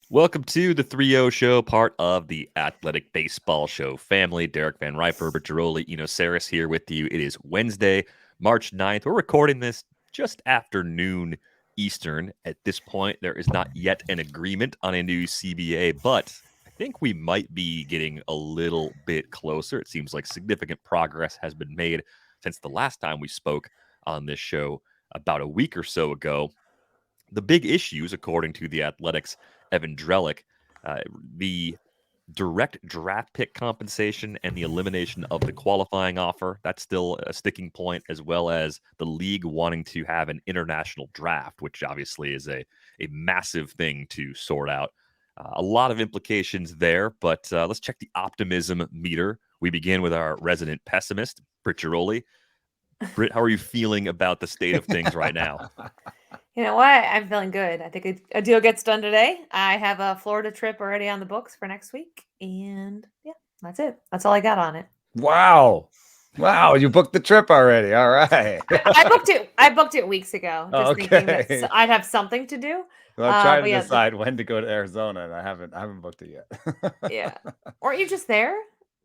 Welcome to the 3-0 show, part of the Athletic Baseball Show family. Derek Van Riper, Britt Eno Saris here with you. It is Wednesday, March 9th. We're recording this just after noon Eastern. At this point, there is not yet an agreement on a new CBA, but I think we might be getting a little bit closer. It seems like significant progress has been made since the last time we spoke on this show about a week or so ago. The big issues, according to the Athletics' Evan Drellick, the direct draft pick compensation and the elimination of the qualifying offer. That's still a sticking point, as well as the league wanting to have an international draft, which obviously is a massive thing to sort out. A lot of implications there, but let's check the optimism meter. We begin with our resident pessimist, Britt Giroli. Britt, how are you feeling about the state of things right now? You know what? I'm feeling good. I think a deal gets done today. I have a Florida trip already on the books for next week. And yeah, that's it. That's all I got on it. Wow. Wow, you booked the trip already. All right. I booked it. I booked it weeks ago, just thinking that Okay. I'd have something to do. Well, I'm trying But to yeah, decide when to go to Arizona, and I haven't booked it yet. yeah. Weren't you just there?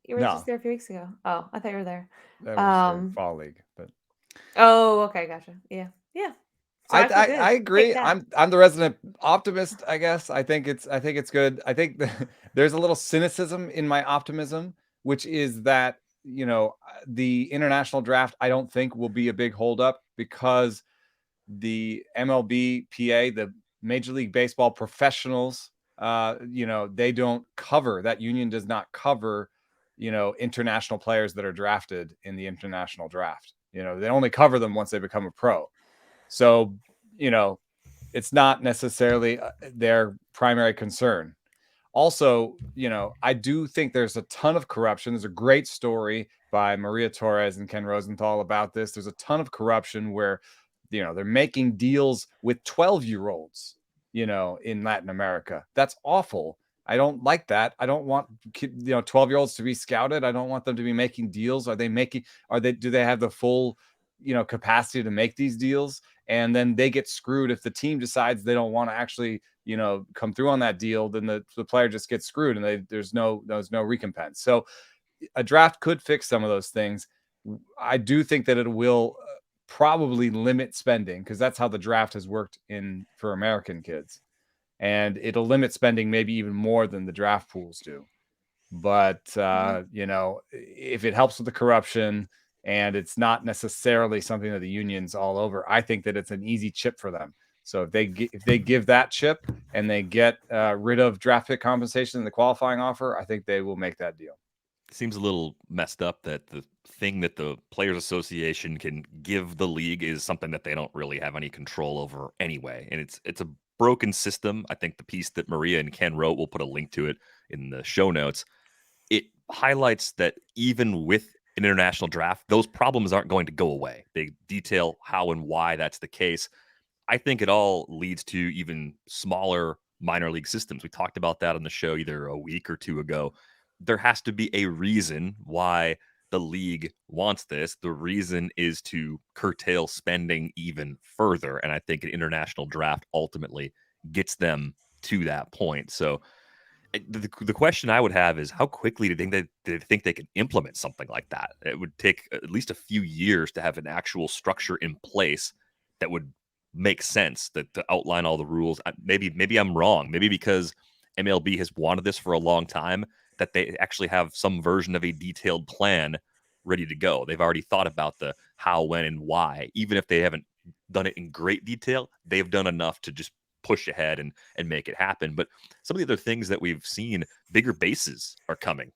You were just No, there a few weeks ago. Oh, I thought you were there. that was for Um. fall league, but Oh, okay, gotcha. Yeah, yeah. So I I feel I, good. I Take agree. that. I'm the resident optimist, I guess. I think it's good. I think there's a little cynicism in my optimism, which is that the international draft I don't think will be a big holdup because the MLBPA, the Major League Baseball professionals, they don't cover, that union does not cover, international players that are drafted in the international draft. They only cover them once they become a pro. So, you know, it's not necessarily their primary concern. Also, I do think there's a ton of corruption. There's a great story by Maria Torres and Ken Rosenthal about this. There's a ton of corruption where, they're making deals with 12-year-olds, in Latin America. That's awful. I don't like that. I don't want 12-year-olds to be scouted. I don't want them to be making deals. Do they have the full, capacity to make these deals? And then they get screwed if the team decides they don't want to actually come through on that deal. Then the player just gets screwed, and there's no recompense. So a draft could fix some of those things. I do think that it will probably limit spending, because that's how the draft has worked for American kids, and it'll limit spending maybe even more than the draft pools do. But if it helps with the corruption and it's not necessarily something that the union's all over, I think that it's an easy chip for them. So if they give that chip and they get rid of draft pick compensation in the qualifying offer, I think they will make that deal. Seems a little messed up that the thing that the Players Association can give the league is something that they don't really have any control over anyway. And it's a broken system. I think the piece that Maria and Ken wrote, we'll put a link to it in the show notes. It highlights that even with an international draft, those problems aren't going to go away. They detail how and why that's the case. I think it all leads to even smaller minor league systems. We talked about that on the show either a week or two ago. There has to be a reason why the league wants this. The reason is to curtail spending even further. And I think an international draft ultimately gets them to that point. So the question I would have is how quickly do they think they can implement something like that? It would take at least a few years to have an actual structure in place that would make sense, that to outline all the rules. Maybe I'm wrong. Maybe because MLB has wanted this for a long time, that they actually have some version of a detailed plan ready to go. They've already thought about the how, when, and why. Even if they haven't done it in great detail, they've done enough to just push ahead and make it happen. But some of the other things that we've seen, bigger bases are coming.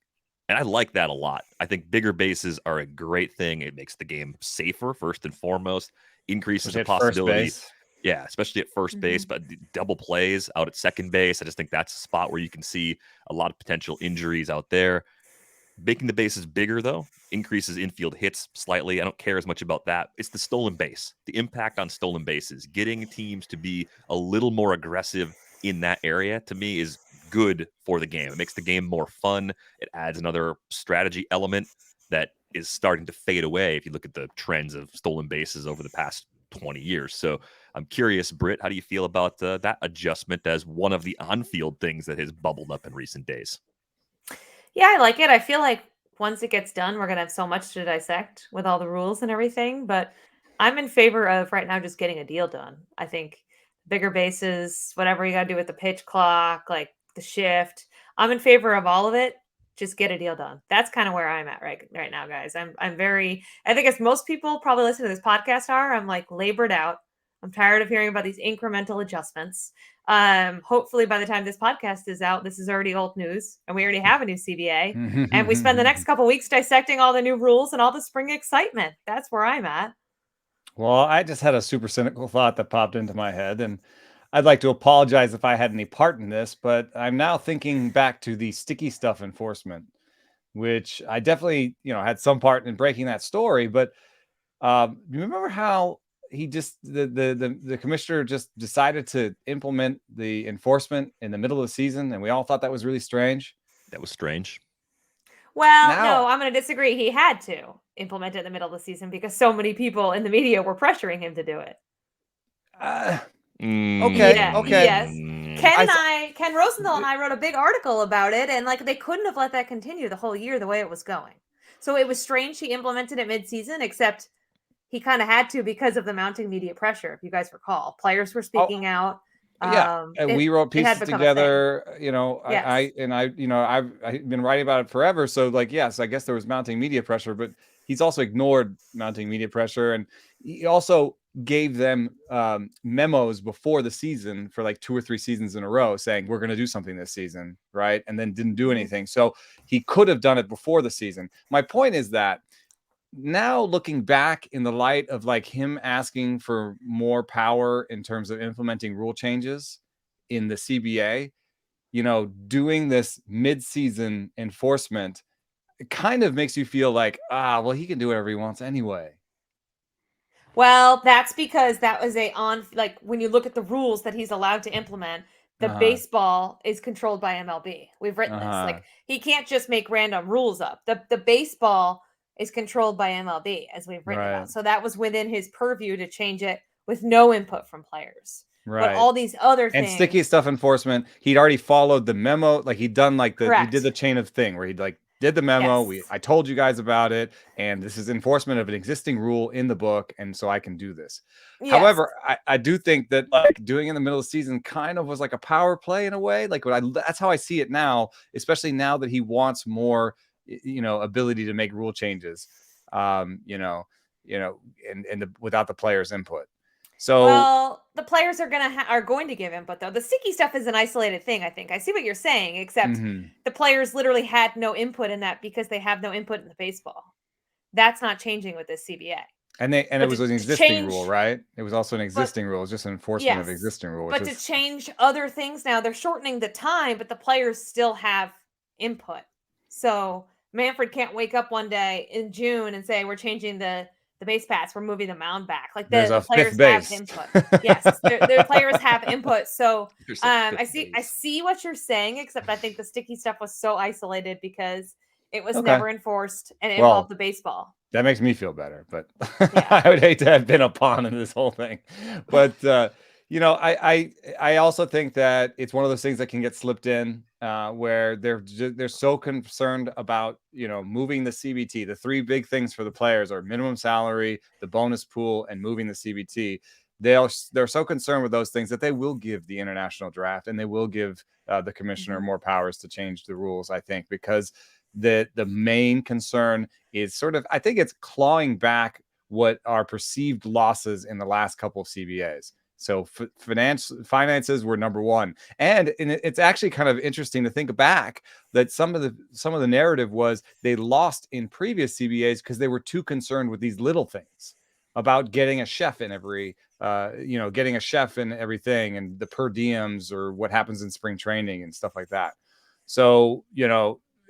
And I like that a lot. I think bigger bases are a great thing. It makes the game safer, first and foremost, increases Especially the at first possibility. base. Yeah, especially at first base, Mm-hmm. but double plays out at second base. I just think that's a spot where you can see a lot of potential injuries out there. Making the bases bigger, though, increases infield hits slightly. I don't care as much about that. It's the stolen base, the impact on stolen bases. Getting teams to be a little more aggressive in that area, to me, is good for the game. It makes the game more fun. It adds another strategy element that is starting to fade away if you look at the trends of stolen bases over the past 20 years. So I'm curious, Britt, how do you feel about that adjustment as one of the on-field things that has bubbled up in recent days? Yeah, I like it. I feel like once it gets done, we're gonna have so much to dissect with all the rules and everything. But I'm in favor of right now just getting a deal done. I think bigger bases, whatever you gotta do with the pitch clock, like the shift. I'm in favor of all of it. Just get a deal done. That's kind of where I'm at right now, guys. I'm very I think as most people probably listening to this podcast are, I'm like labored out. I'm tired of hearing about these incremental adjustments. Hopefully by the time this podcast is out, this is already old news and we already have a new CBA. And we spend the next couple weeks dissecting all the new rules and all the spring excitement. That's where I'm at. Well, I just had a super cynical thought that popped into my head, and I'd like to apologize if I had any part in this, but I'm now thinking back to the sticky stuff enforcement, which I definitely, had some part in breaking that story. But you remember how he just the commissioner just decided to implement the enforcement in the middle of the season, and we all thought that was really strange. That was strange. Well, Now, no, I'm going to disagree. He had to implement it in the middle of the season because so many people in the media were pressuring him to do it. Okay, Yeah, okay. yes. Mm. Ken Rosenthal and I wrote a big article about it, and like they couldn't have let that continue the whole year the way it was going. So it was strange he implemented it mid-season, except he kind of had to because of the mounting media pressure. If you guys recall, players were speaking out. Yeah, and we wrote It had pieces become a thing. together. Yes. I've been writing about it forever. So, like, yes, I guess there was mounting media pressure, but he's also ignored mounting media pressure, and he also gave them memos before the season for like 2 or 3 seasons in a row, saying we're going to do something this season, right? And then didn't do anything. So he could have done it before the season. My point is that now looking back in the light of like him asking for more power in terms of implementing rule changes in the CBA, doing this mid-season enforcement, it kind of makes you feel like, well, he can do whatever he wants anyway. Well, that's because that was like when you look at the rules that he's allowed to implement, the baseball is controlled by MLB. We've written this. Like he can't just make random rules up. The baseball is controlled by MLB, as we've written about. So that was within his purview to change it with no input from players. But all these other things and sticky stuff enforcement, he'd already followed the memo. Like he did the chain of thing where he'd like did the memo. Yes. I told you guys about it, and this is enforcement of an existing rule in the book, and so I can do this. Yes. However, I do think that like doing in the middle of the season kind of was like a power play in a way. Like that's how I see it now, especially now that he wants more, ability to make rule changes, and without the players' input. So, well, the players are going to give input though. The sticky stuff is an isolated thing. I think I see what you're saying, except the players literally had no input in that because they have no input in the baseball. That's not changing with this CBA. And it was an existing rule, right? It was also an existing rule. It's just an enforcement of existing rule. But to change other things now, they're shortening the time, but the players still have input. So Manfred can't wake up one day in June and say we're changing the base paths, we're moving the mound back. Like the players have input. Yes, the players have input. So I see what you're saying, except I think the sticky stuff was so isolated because it was never enforced and it involved the baseball. That makes me feel better, but I would hate to have been a pawn in this whole thing. But I also think that it's one of those things that can get slipped in where they're so concerned about moving the CBT. The 3 big things for the players are minimum salary, the bonus pool, and moving the CBT. They're so concerned with those things that they will give the international draft and they will give the commissioner more powers to change the rules. I think because the main concern is sort of, I think it's clawing back what are perceived losses in the last couple of CBAs. So finances were number one. And it's actually kind of interesting to think back that some of the narrative was they lost in previous CBAs because they were too concerned with these little things about getting a chef in getting a chef in everything and the per diems or what happens in spring training and stuff like that. So,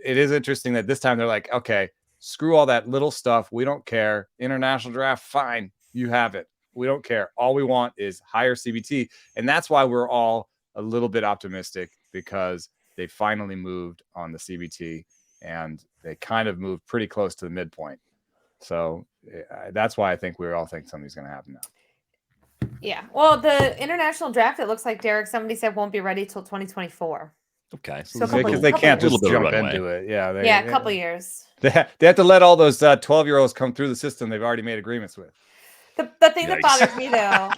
it is interesting that this time they're like, okay, screw all that little stuff. We don't care. International draft, fine. You have it. We don't care. All we want is higher CBT. And that's why we're all a little bit optimistic, because they finally moved on the CBT and they kind of moved pretty close to the midpoint. So that's why I think we all think something's going to happen now. Yeah. Well, the international draft, it looks like Derek, somebody said won't be ready till 2024. Okay, So there's Because little, they can't little just bit of jump runway. into it. Yeah, Yeah, a couple years. They have to let all those 12-year-olds come through the system they've already made agreements with. The thing that Yikes. bothers me though,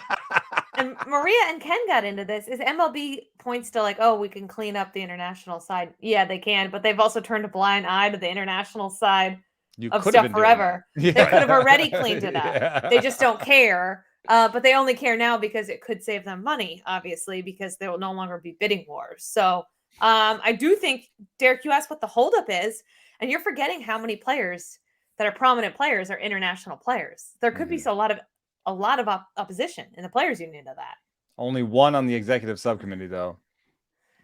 and Maria and Ken got into this, is MLB points to like, oh, we can clean up the international side. Yeah, they can, but they've also turned a blind eye to the international side You of could have stuff been doing forever. that. They could have already cleaned it up. Yeah. They just don't care. But they only care now because it could save them money, obviously, because there will no longer be bidding wars. So I do think, Derek, you asked what the holdup is, and you're forgetting how many players that are prominent players are international players. There could be a lot of opposition in the players union to that. Only one on the executive subcommittee, though.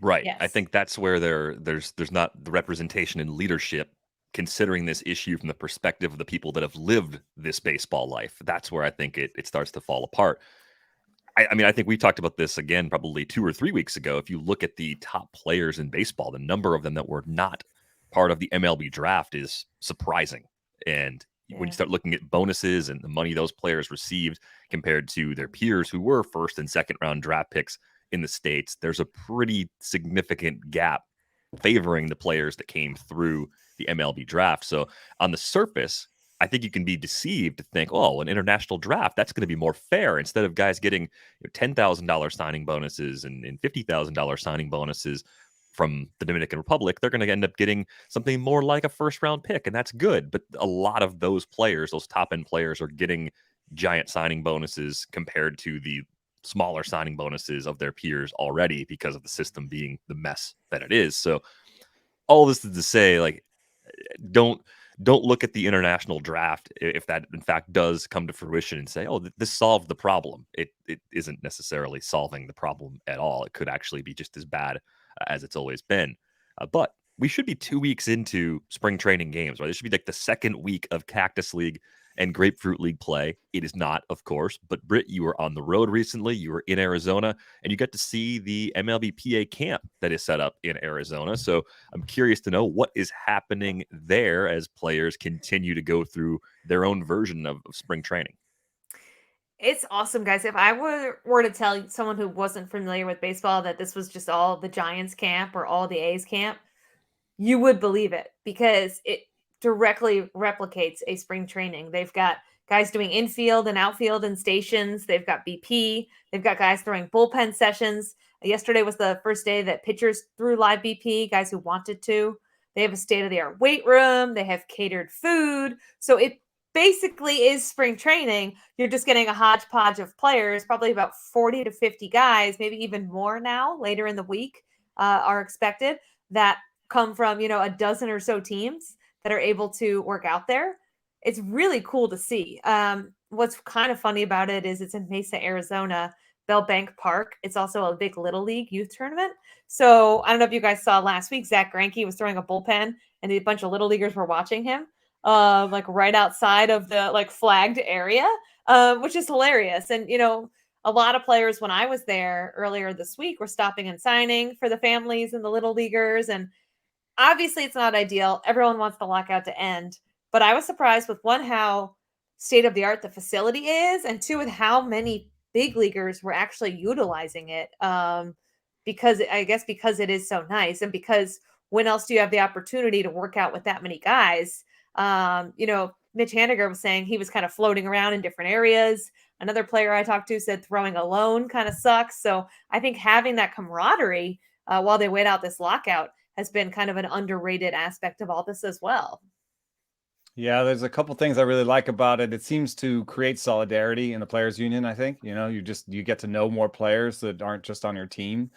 Right. Yes. I think that's where there's not the representation and leadership considering this issue from the perspective of the people that have lived this baseball life. That's where I think it starts to fall apart. I mean, I think we talked about this again probably 2 or 3 weeks ago. If you look at the top players in baseball, the number of them that were not part of the MLB draft is surprising. And when you start looking at bonuses and the money those players received compared to their peers who were first and second round draft picks in the States, there's a pretty significant gap favoring the players that came through the MLB draft. So on the surface, I think you can be deceived to think, oh, an international draft, that's going to be more fair. Instead of guys getting $10,000 signing bonuses and $50,000 signing bonuses from the Dominican Republic, they're going to end up getting something more like a first round pick. And that's good. But a lot of those players, those top end players, are getting giant signing bonuses compared to the smaller signing bonuses of their peers already because of the system being the mess that it is. So all this is to say, like, don't look at the international draft if that in fact does come to fruition and say, oh, this solved the problem. It isn't necessarily solving the problem at all. It could actually be just as bad as it's always been. But we should be 2 weeks into spring training games, right? This should be like the second week of Cactus League and Grapefruit League play. It is not, of course, but Britt, you were on the road recently. You were in Arizona, and you got to see the MLBPA camp that is set up in Arizona. So I'm curious to know what is happening there as players continue to go through their own version of spring training. It's awesome, guys. If I were to tell someone who wasn't familiar with baseball that this was just all the Giants camp or all the A's camp, you would believe it because it directly replicates a spring training. They've got guys doing infield and outfield and stations. They've got BP. They've got guys throwing bullpen sessions. Yesterday was the first day that pitchers threw live BP, guys who wanted to. They have a state-of-the-art weight room. They have catered food. So it basically is spring training. You're just getting a hodgepodge of players, probably about 40 to 50 guys, maybe even more now later in the week are expected, that come from, a dozen or so teams that are able to work out there. It's really cool to see. What's kind of funny about it is it's in Mesa, Arizona, Bell Bank Park. It's also a big Little League youth tournament. So I don't know if you guys saw last week, Zach Greinke was throwing a bullpen and a bunch of Little Leaguers were watching him, like right outside of the like flagged area, which is hilarious. And, a lot of players when I was there earlier this week were stopping and signing for the families and the Little Leaguers. And obviously it's not ideal. Everyone wants the lockout to end, but I was surprised with one, how state of the art the facility is, and two, with how many big leaguers were actually utilizing it. Because it is so nice, and because when else do you have the opportunity to work out with that many guys? Mitch Haniger was saying he was kind of floating around in different areas. Another player I talked to said throwing alone kind of sucks. So I think having that camaraderie while they wait out this lockout has been kind of an underrated aspect of all this as well. Yeah, there's a couple things I really like about it. It seems to create solidarity in the players union. I think, you get to know more players that aren't just on your team.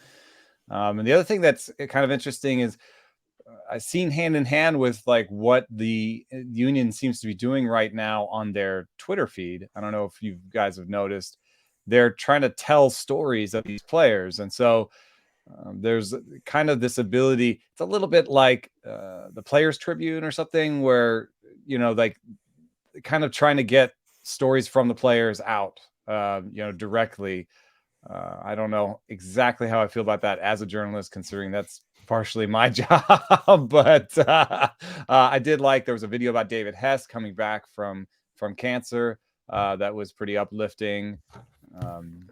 And the other thing that's kind of interesting is I've seen hand in hand with like what the union seems to be doing right now on their Twitter feed. I don't know if you guys have noticed, they're trying to tell stories of these players. And so there's kind of this ability. It's a little bit like the Players Tribune or something where, like kind of trying to get stories from the players out, directly. I don't know exactly how I feel about that as a journalist, considering that's partially my job. But I did like, there was a video about David Hess coming back from cancer that was pretty uplifting.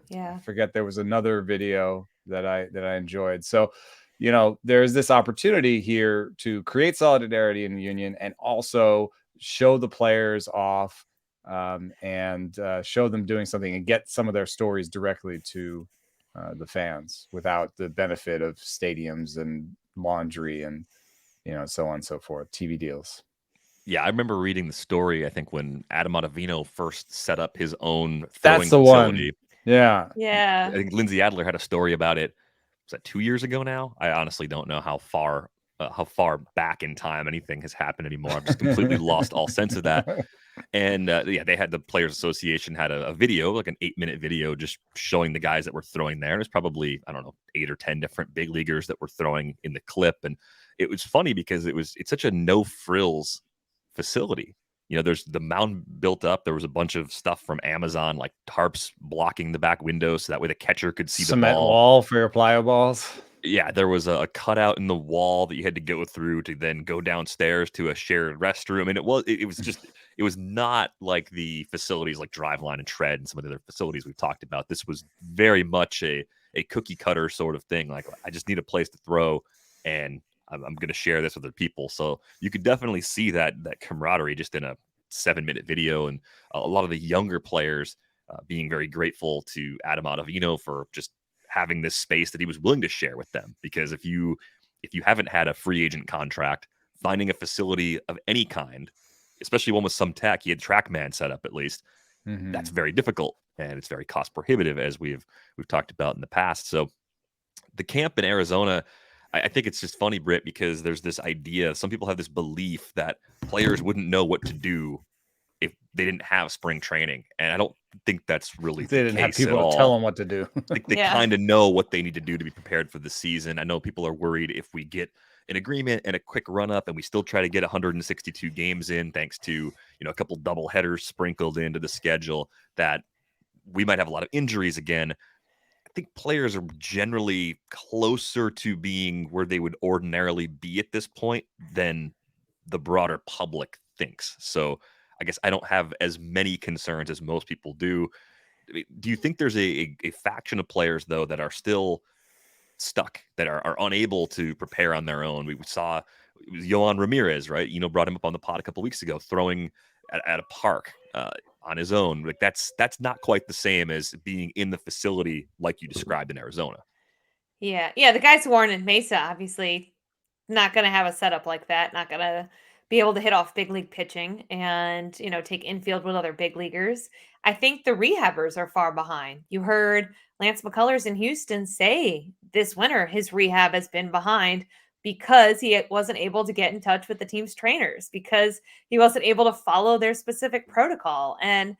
Yeah. I forget, there was another video that I enjoyed. So, there's this opportunity here to create solidarity in the union and also show the players off, and show them doing something and get some of their stories directly to the fans without the benefit of stadiums and laundry and so on and so forth, TV deals. Yeah, I remember reading the story, I think, when Adam Ottavino first set up his own That's throwing the facility. one. Yeah. Yeah. I think Lindsay Adler had a story about it. Was that 2 years ago now? I honestly don't know how far back in time anything has happened anymore. I've just completely lost all sense of that. And yeah, they had, the Players Association had a video, like an 8-minute video, just showing the guys that were throwing there. There's probably, I don't know, 8 or 10 different big leaguers that were throwing in the clip. And it was funny because it's such a no frills facility. There's the mound built up. There was a bunch of stuff from Amazon, like tarps blocking the back window so that way the catcher could see the Cement ball. wall for your plyo balls. Yeah, there was a cutout in the wall that you had to go through to then go downstairs to a shared restroom. And it was not like the facilities like Driveline and Tread and some of the other facilities we've talked about. This was very much a cookie cutter sort of thing. Like, I just need a place to throw, and I'm going to share this with other people. So you could definitely see that camaraderie just in a 7-minute video, and a lot of the younger players being very grateful to Adam Ottavino for just having this space that he was willing to share with them. Because if you haven't had a free agent contract, finding a facility of any kind, especially one with some tech, he had TrackMan set up at least, that's very difficult, and it's very cost prohibitive, as we've talked about in the past. So the camp in Arizona, I think it's just funny, Britt, because there's this idea, some people have this belief that players wouldn't know what to do if they didn't have spring training. And I don't think that's really They the didn't have case at people to all. tell them what to do. I think they Yeah. kind of know what they need to do to be prepared for the season. I know people are worried if we get an agreement and a quick run up and we still try to get 162 games in, thanks to, a couple double headers sprinkled into the schedule, that we might have a lot of injuries again. I think players are generally closer to being where they would ordinarily be at this point than the broader public thinks. So I guess I don't have as many concerns as most people do. I mean, do you think there's a faction of players, though, that are still stuck, that are unable to prepare on their own? We saw, it was Yohan Ramirez, right? Brought him up on the pod a couple weeks ago, throwing at a park on his own. Like, that's not quite the same as being in the facility like you described in Arizona. Yeah. Yeah. The guys who aren't in Mesa, obviously, not going to have a setup like that. Not going to be able to hit off big league pitching and, take infield with other big leaguers. I think the rehabbers are far behind. You heard Lance McCullers in Houston say this winter his rehab has been behind because he wasn't able to get in touch with the team's trainers, because he wasn't able to follow their specific protocol. And,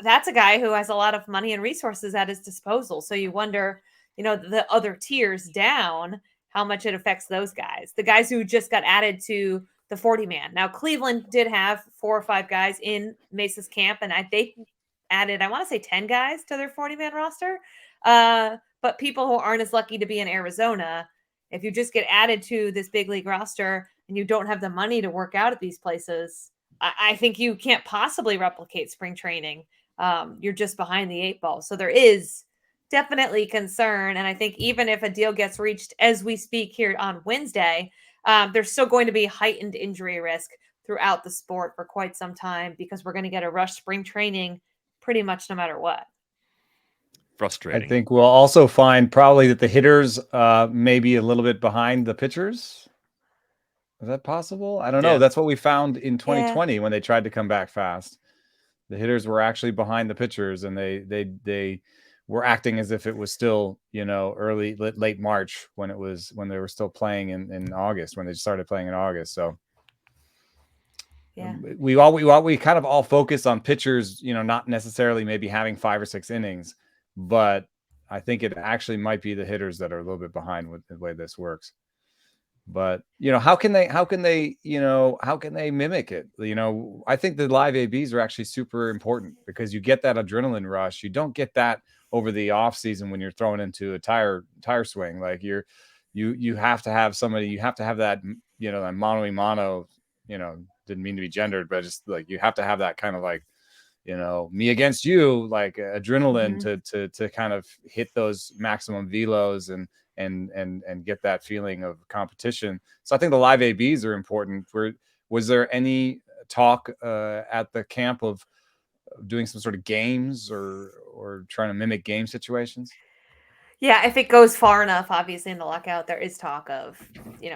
that's a guy who has a lot of money and resources at his disposal. So you wonder, the other tiers down, how much it affects those guys. The guys who just got added to the 40-man. Now, Cleveland did have 4 or 5 guys in Mesa's camp, and they added, I want to say 10 guys to their 40-man roster. But people who aren't as lucky to be in Arizona, if you just get added to this big league roster and you don't have the money to work out at these places, I think you can't possibly replicate spring training. You're just behind the 8 ball. So there is definitely concern. And I think even if a deal gets reached as we speak here on Wednesday, there's still going to be heightened injury risk throughout the sport for quite some time, because we're going to get a rush spring training pretty much no matter what. Frustrating. I think we'll also find probably that the hitters may be a little bit behind the pitchers. Is that possible? I don't know. Yeah. That's what we found in 2020 when they tried to come back fast. The hitters were actually behind the pitchers, and they were acting as if it was still, late March when they were still playing in August, when they started playing in August. So yeah, we kind of all focus on pitchers, not necessarily maybe having 5 or 6 innings, but I think it actually might be the hitters that are a little bit behind with the way this works. But how can they mimic it? I think the live ABs are actually super important, because you get that adrenaline rush. You don't get that over the off season when you're thrown into a tire swing. Like you have to have somebody, you have to have that, that mano a mano, didn't mean to be gendered, but just like you have to have that kind of like, me against you, like adrenaline Mhm. to kind of hit those maximum velos and get that feeling of competition. So I think the live ABs are important. Was there any talk at the camp of doing some sort of games or trying to mimic game situations? Yeah, if it goes far enough, obviously in the lockout, there is talk of,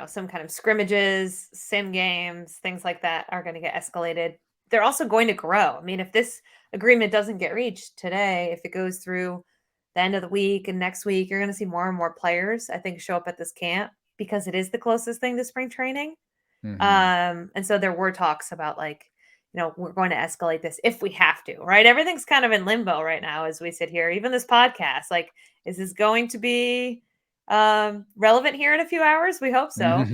some kind of scrimmages, sim games, things like that are going to get escalated. They're also going to grow. I mean, if this agreement doesn't get reached today, if it goes through the end of the week and next week, you're going to see more and more players, I think, show up at this camp because it is the closest thing to spring training. Mm-hmm. And so there were talks about like, we're going to escalate this if we have to, right? Everything's kind of in limbo right now as we sit here. Even this podcast, like, is this going to be relevant here in a few hours? We hope so.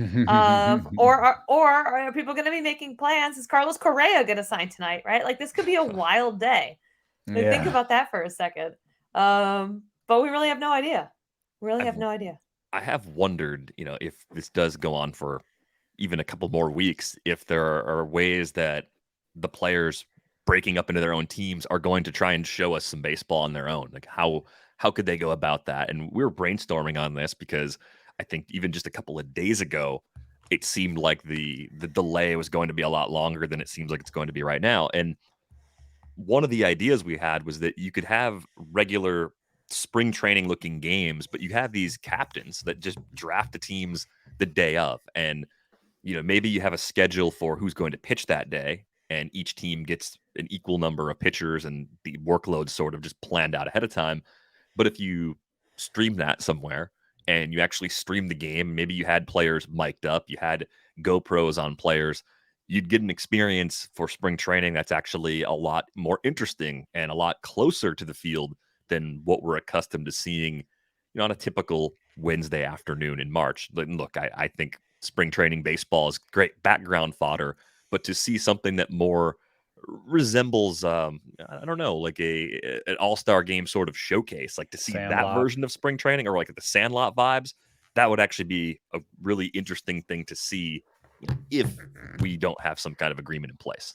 Or are people going to be making plans? Is Carlos Correa going to sign tonight? Right? Like this could be a wild day. Like, think Yeah. about that for a second. But we really have no idea. Really I've have no idea. I have wondered, if this does go on for even a couple more weeks, if there are ways that the players breaking up into their own teams are going to try and show us some baseball on their own. Like how could they go about that? And we were brainstorming on this because I think even just a couple of days ago, it seemed like the delay was going to be a lot longer than it seems like it's going to be right now. And one of the ideas we had was that you could have regular spring training looking games, but you have these captains that just draft the teams the day of. And, maybe you have a schedule for who's going to pitch that day, and each team gets an equal number of pitchers and the workload sort of just planned out ahead of time. But if you stream that somewhere and you actually stream the game, maybe you had players mic'd up, you had GoPros on players, you'd get an experience for spring training that's actually a lot more interesting and a lot closer to the field than what we're accustomed to seeing, on a typical Wednesday afternoon in March. Look, I think spring training baseball is great background fodder, but to see something that more resembles I don't know, like an all-star game sort of showcase, like to see that Sandlot. version of spring training or like the Sandlot vibes, that would actually be a really interesting thing to see if we don't have some kind of agreement in place.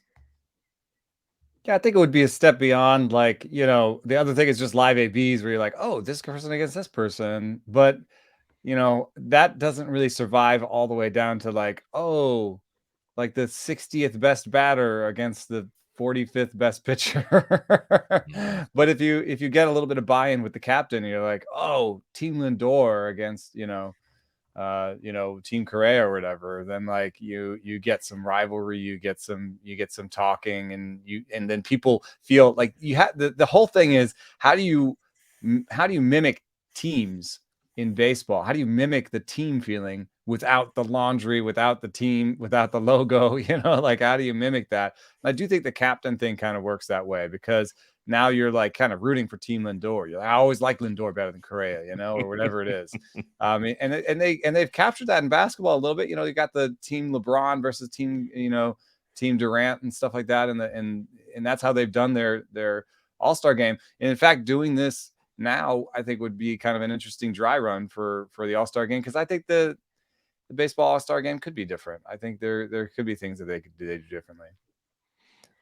Yeah, I think it would be a step beyond, like, the other thing is just live ABs where you're like, oh, this person against this person. But, that doesn't really survive all the way down to like, oh, like the 60th best batter against the 45th best pitcher. Mm. But if you get a little bit of buy-in with the captain, you're like, oh, Team Lindor against, Team Correa or whatever, then like you get some rivalry, you get some talking, and then people feel like you have the whole thing is how do you mimic teams in baseball? How do you mimic the team feeling without the laundry, without the team, without the logo? Like how do you mimic that? And I do think the captain thing kind of works that way because now you're like kind of rooting for Team Lindor. You're like, I always like Lindor better than Correa, or whatever it is. They've captured that in basketball a little bit. You got the Team LeBron versus Team Durant and stuff like that, and that's how they've done their All-Star game. And in fact, doing this now, I think would be kind of an interesting dry run for the All-Star game because I think the baseball All-Star game could be different. I think there could be things that they do differently.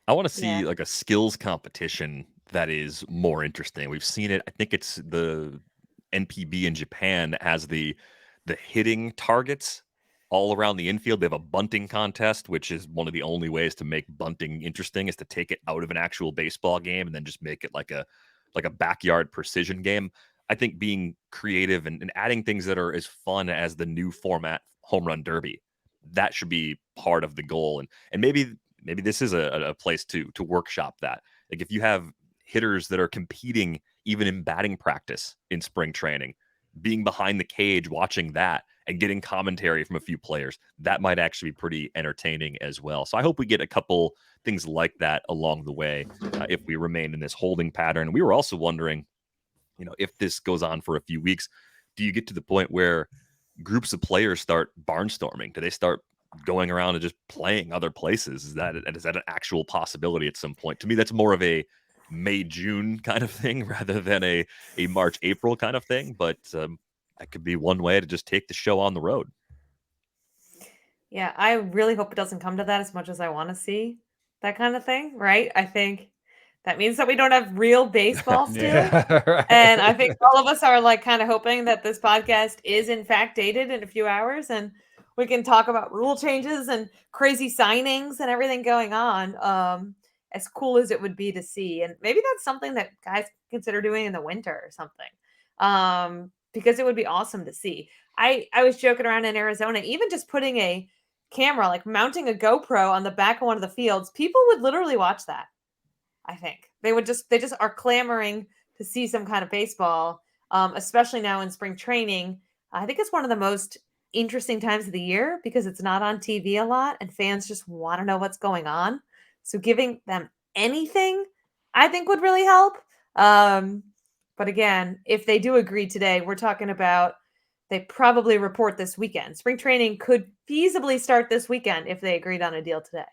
I want to see Yeah. like a skills competition that is more interesting. We've seen it. I think it's the NPB in Japan that has the hitting targets all around the infield. They have a bunting contest, which is one of the only ways to make bunting interesting is to take it out of an actual baseball game and then just make it like a backyard precision game. I think being creative and adding things that are as fun as the new format home run derby, that should be part of the goal. And maybe this is a place to workshop that. Like if you have hitters that are competing even in batting practice in spring training, being behind the cage watching that and getting commentary from a few players, that might actually be pretty entertaining as well. So I hope we get a couple things like that along the way if we remain in this holding pattern. We were also wondering, if this goes on for a few weeks, do you get to the point where groups of players start barnstorming? Do they start going around and just playing other places? Is that an actual possibility at some point? To me, that's more of a May June kind of thing rather than a March April kind of thing. But that could be one way to just take the show on the road. Yeah, I really hope it doesn't come to that as much as I want to see that kind of thing, right? I think That means that we don't have real baseball still. Yeah, right. And I think all of us are like kind of hoping that this podcast is in fact dated in a few hours and we can talk about rule changes and crazy signings and everything going on. As cool as it would be to see. And maybe that's something that guys consider doing in the winter or something. Because it would be awesome to see. I was joking around in Arizona, even just putting a camera, like mounting a GoPro on the back of one of the fields, people would literally watch that. I think they just are clamoring to see some kind of baseball, especially now in spring training. I think it's one of the most interesting times of the year because it's not on TV a lot and fans just want to know what's going on. So giving them anything, I think would really help. But again, if they do agree today, we're talking about they probably report this weekend. Spring training could feasibly start this weekend if they agreed on a deal today.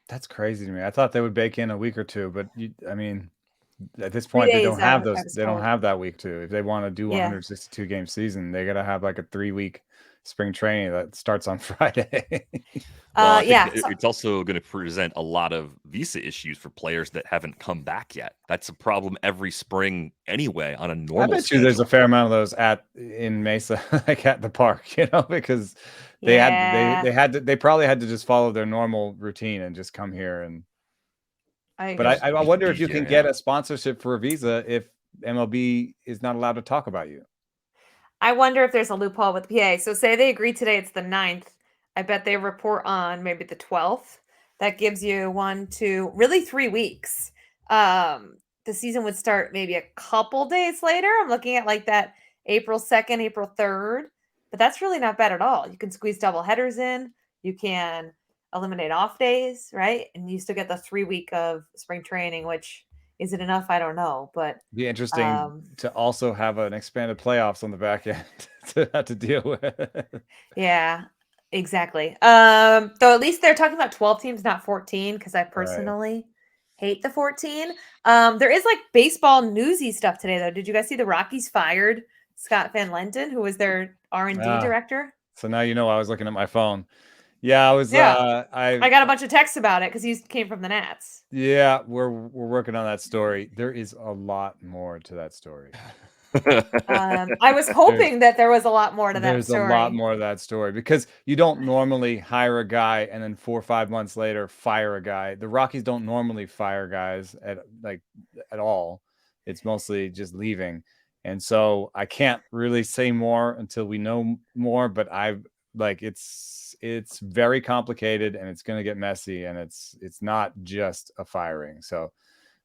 That's crazy to me. I thought they would bake in a week or two, but I mean, at this 3 point, they days, don't have I those. was They don't told. have that week too. If they want to do Yeah. 162 game season, they got to have like a 3-week spring training that starts on Friday. Well, I Yeah. think it's also going to present a lot of visa issues for players that haven't come back yet. That's a problem every spring anyway on a I normal bet you there's a schedule. fair amount of those in Mesa, like at the park, you know, because they they probably had to just follow their normal routine and just come here. And but agree. I wonder if be you can here, get yeah. a sponsorship for a visa if MLB is not allowed to talk about you. I wonder if there's a loophole with PA. So say they agree today, it's the 9th. I bet they report on maybe the 12th. That gives you 1, 2, really 3 weeks. The season would start maybe a couple days later. I'm looking at like that April 2nd, April 3rd. But that's really not bad at all. You can squeeze double headers in. You can eliminate off days, right? And you still get the 3 week of spring training, which is it enough? I don't know. But Be interesting to also have an expanded playoffs on the back end to have to deal with. yeah, exactly. Though at least they're talking about 12 teams, not 14, because I personally hate the 14. There is like baseball newsy stuff today, though. Did you guys see the Rockies fired Scott Van Lenten, who was their R&D director? So now you know I was looking at my phone. Yeah, I was. Yeah. I got a bunch of texts about it because he came from the Nats. Yeah, we're working on that story. There is a lot more to that story. I was hoping that there was a lot more to that There's story. a lot more to that story because you don't normally hire a guy and then 4 or 5 months later fire a guy. The Rockies don't normally fire guys at all. It's mostly just leaving. And so I can't really say more until we know more, but it's very complicated and it's going to get messy and it's not just a firing. So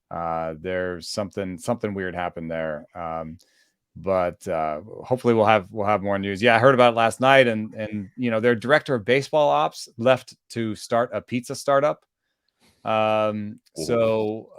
there's something weird happened there. But hopefully we'll have more news. Yeah, I heard about it last night, and you know, their director of baseball ops left to start a pizza startup. So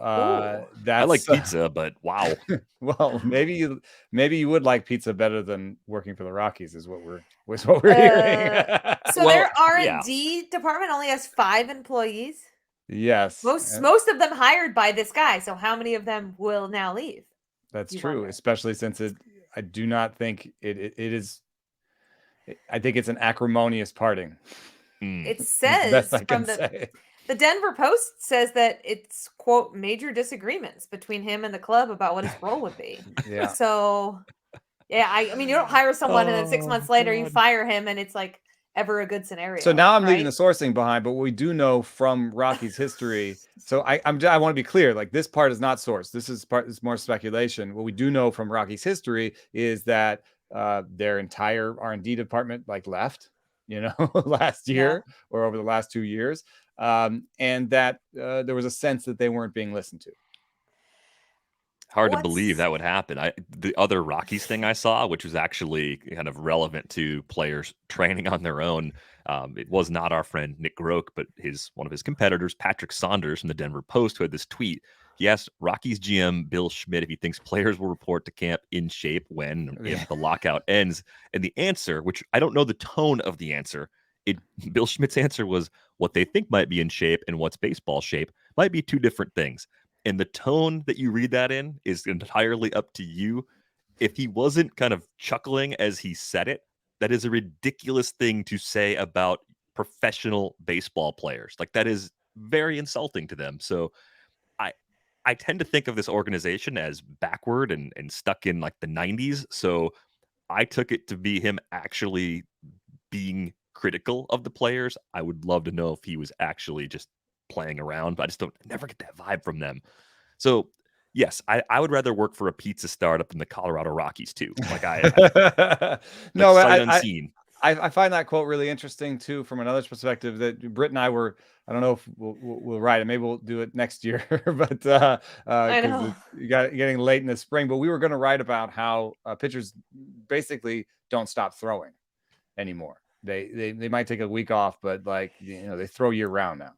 that's I like pizza, but wow. well, maybe you would like pizza better than working for the Rockies, is what we're hearing. So their R&D department only has 5 employees. Yes, most of them hired by this guy. So how many of them will now leave? That's true, especially since I do not think it is. I think it's an acrimonious parting. It says from the Denver Post says that it's, quote, major disagreements between him and the club about what his role would be. Yeah. So, yeah, I mean, you don't hire someone and then 6 months later you fire him and it's like ever a good scenario. So now I'm leaving the sourcing behind, but what we do know from Rockies history. So I want to be clear, like this part is not sourced. This is more speculation. What we do know from Rockies history is that their entire R&D department left, you know, last year or over the last 2 years. And that there was a sense that they weren't being listened to. Hard to believe that would happen. The other Rockies thing I saw, which was actually kind of relevant to players training on their own, it was not our friend Nick Groke, but one of his competitors, Patrick Saunders from the Denver Post, who had this tweet. He asked Rockies GM Bill Schmidt if he thinks players will report to camp in shape when if the lockout ends. And the answer, which I don't know the tone of the answer, Bill Schmidt's answer was what they think might be in shape and what's baseball shape might be two different things. And the tone that you read that in is entirely up to you. If he wasn't kind of chuckling as he said it, that is a ridiculous thing to say about professional baseball players. Like, that is very insulting to them. So I I tend to think of this organization as backward and stuck in like the 90s. So I took it to be him actually being critical of the players. I would love to know if he was actually just playing around, but I just never get that vibe from them. So yes, I would rather work for a pizza startup than the Colorado Rockies too. Like no, sight unseen. I find that quote really interesting too, from another perspective. That Britt and I were, I don't know if we'll write it. Maybe we'll do it next year, but I because know. getting late in the spring. But we were going to write about how pitchers basically don't stop throwing anymore. They might take a week off, but like, you know, they throw year round now.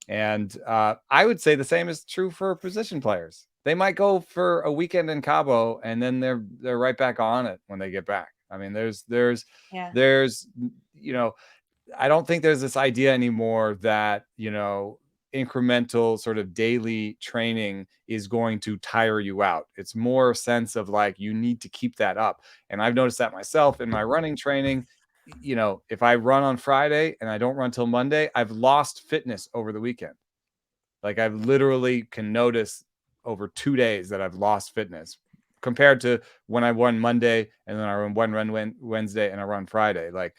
And I would say the same is true for position players. They might go for a weekend in Cabo, and then they're right back on it when they get back. I mean, there's Yeah. you know, I don't think there's this idea anymore that, you know, incremental sort of daily training is going to tire you out. It's more a sense of like, you need to keep that up. And I've noticed that myself in my running training. You know, if I run on Friday and I don't run till Monday, I've lost fitness over the weekend. Like, I've literally can notice over 2 days that I've lost fitness compared to when I run Monday and then I run Wednesday and I run Friday. Like,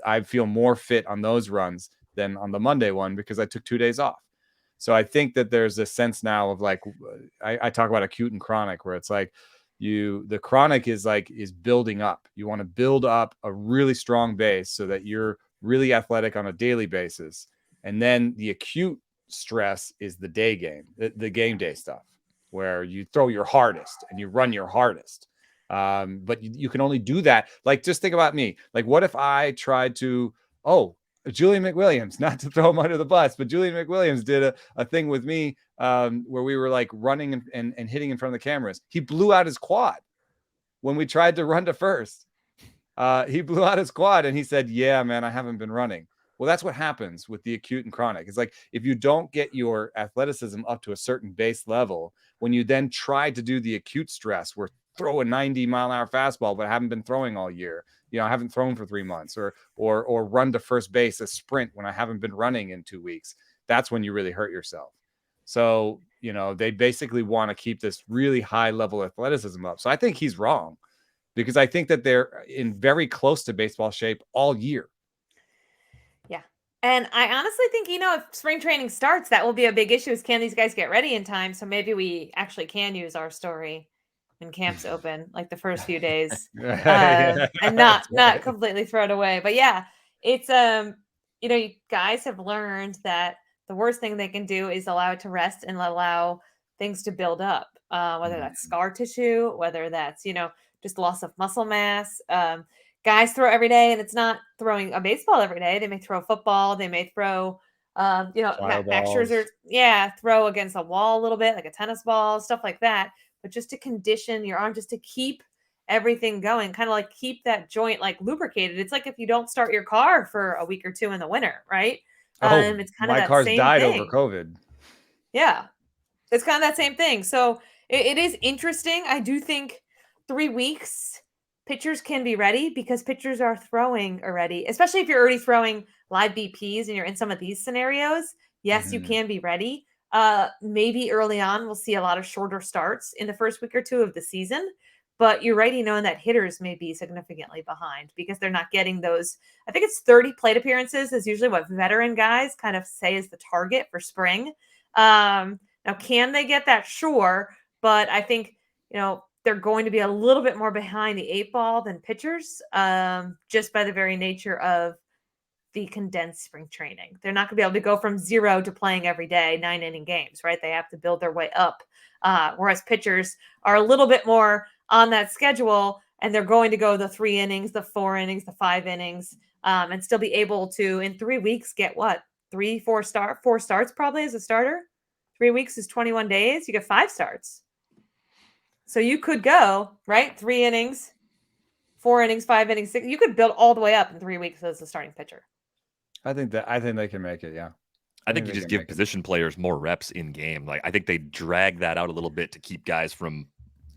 I feel more fit on those runs than on the Monday one because I took 2 days off. So I think that there's a sense now of like, I talk about acute and chronic, where it's like the chronic is building up. You want to build up a really strong base so that you're really athletic on a daily basis. And then the acute stress is the day game, the game day stuff, where you throw your hardest and you run your hardest. But you can only do that. Like, just think about me. Like, what if I tried to, Julian McWilliams, not to throw him under the bus, but Julian McWilliams did a thing with me where we were like running and hitting in front of the cameras. He blew out his quad when we tried to run to first. He blew out his quad and he said, "Yeah, man, I haven't been running." Well, that's what happens with the acute and chronic. It's like, if you don't get your athleticism up to a certain base level, when you then try to do the acute stress, where throw a 90-mile-an-hour fastball, but I haven't been throwing all year. You know, I haven't thrown for 3 months, or run to first base a sprint when I haven't been running in 2 weeks. That's when you really hurt yourself. So, you know, they basically want to keep this really high level athleticism up. So I think he's wrong, because I think that they're in very close to baseball shape all year. Yeah. And I honestly think, you know, if spring training starts, that will be a big issue, is can these guys get ready in time? So maybe we actually can use our story when camps open, like the first few days, and not completely throw it away. But yeah, it's, you know, you guys have learned that the worst thing they can do is allow it to rest and allow things to build up, whether that's scar tissue, whether that's, you know, just loss of muscle mass. Guys throw every day, and it's not throwing a baseball every day. They may throw football. They may throw, you know, Max Scherzer, throw against a wall a little bit, like a tennis ball, stuff like that. But just to condition your arm, just to keep everything going, kind of like keep that joint like lubricated. It's like if you don't start your car for a week or two in the winter, right? It's kind of my that car's same died thing. over COVID. Yeah, it's kind of that same thing. So it is interesting. I do think 3 weeks pitchers can be ready, because pitchers are throwing already, especially if you're already throwing live BPs and you're in some of these scenarios. Yes, you can be ready. Maybe early on we'll see a lot of shorter starts in the first week or two of the season, but you're already knowing that hitters may be significantly behind because they're not getting those. I think it's 30 plate appearances is usually what veteran guys kind of say is the target for spring. Now, can they get that? Sure. But I think, you know, they're going to be a little bit more behind the 8 ball than pitchers, just by the very nature of the condensed spring training. They're not going to be able to go from 0 to playing every day, 9-inning games, right? They have to build their way up. Whereas pitchers are a little bit more on that schedule, and they're going to go the 3 innings, the 4 innings, the 5 innings, and still be able to, in 3 weeks, get what? 4 starts probably as a starter. 3 weeks is 21 days. You get 5 starts. So you could go, right? 3 innings, 4 innings, 5 innings, 6. You could build all the way up in 3 weeks as a starting pitcher. I think they can make it. Yeah. I think you just give position players more reps in game. Like, I think they drag that out a little bit to keep guys from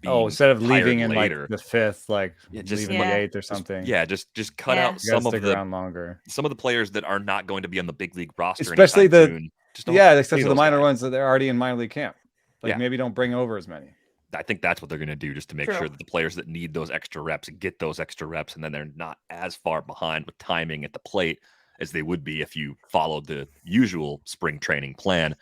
being instead of leaving in later. Like the 5th, like leaving the 8th or something. Just cut out some of the players that are not going to be on the big league roster, especially except for the minor ones that they're already in minor league camp. Like maybe don't bring over as many. I think that's what they're going to do, just to make sure that the players that need those extra reps get those extra reps, and then they're not as far behind with timing at the plate as they would be if you followed the usual spring training plan.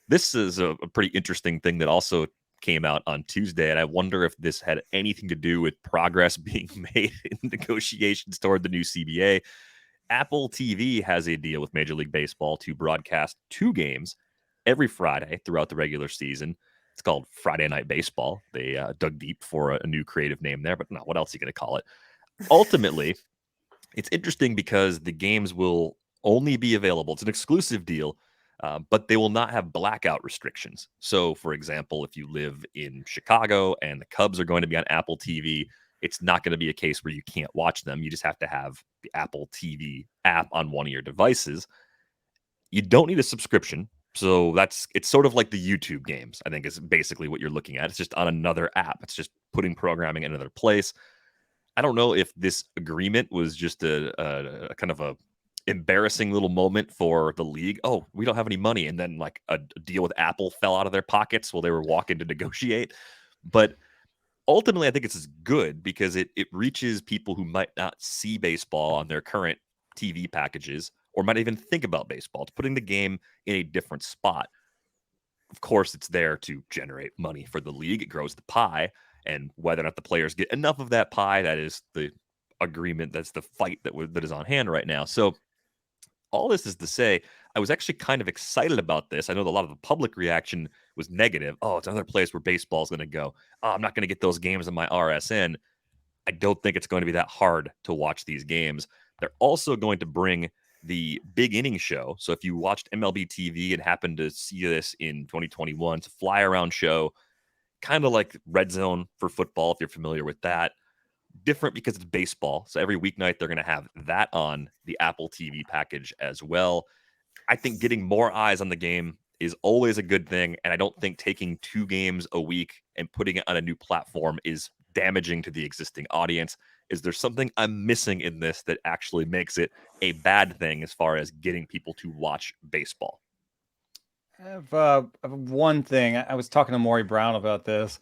This is a pretty interesting thing that also came out on Tuesday, and I wonder if this had anything to do with progress being made in negotiations toward the new CBA. Apple TV has a deal with Major League Baseball to broadcast 2 games every Friday throughout the regular season. It's called Friday Night Baseball. They dug deep for a new creative name there, but no, what else are you going to call it? Ultimately, it's interesting because the games will only be available. It's an exclusive deal, but they will not have blackout restrictions. So, for example, if you live in Chicago and the Cubs are going to be on Apple TV, it's not going to be a case where you can't watch them. You just have to have the Apple TV app on one of your devices. You don't need a subscription. So it's sort of like the YouTube games, I think, is basically what you're looking at. It's just on another app. It's just putting programming in another place. I don't know if this agreement was just a kind of a embarrassing little moment for the league. Oh, we don't have any money. And then like a deal with Apple fell out of their pockets while they were walking to negotiate. But ultimately, I think it's good because it reaches people who might not see baseball on their current TV packages or might even think about baseball. It's putting the game in a different spot. Of course, it's there to generate money for the league. It grows the pie. And whether or not the players get enough of that pie, that is the agreement. That's the fight that is on hand right now. So all this is to say, I was actually kind of excited about this. I know that a lot of the public reaction was negative. Oh, it's another place where baseball is going to go. Oh, I'm not going to get those games on my RSN. I don't think it's going to be that hard to watch these games. They're also going to bring the big inning show. So if you watched MLB TV and happened to see this in 2021, it's a fly around show, kind of like Red Zone for football, if you're familiar with that. Different because it's baseball. So every weeknight they're going to have that on the Apple TV package as well. I think getting more eyes on the game is always a good thing. And I don't think taking 2 games a week and putting it on a new platform is damaging to the existing audience. Is there something I'm missing in this that actually makes it a bad thing as far as getting people to watch baseball? I have one thing. I was talking to Maury Brown about this.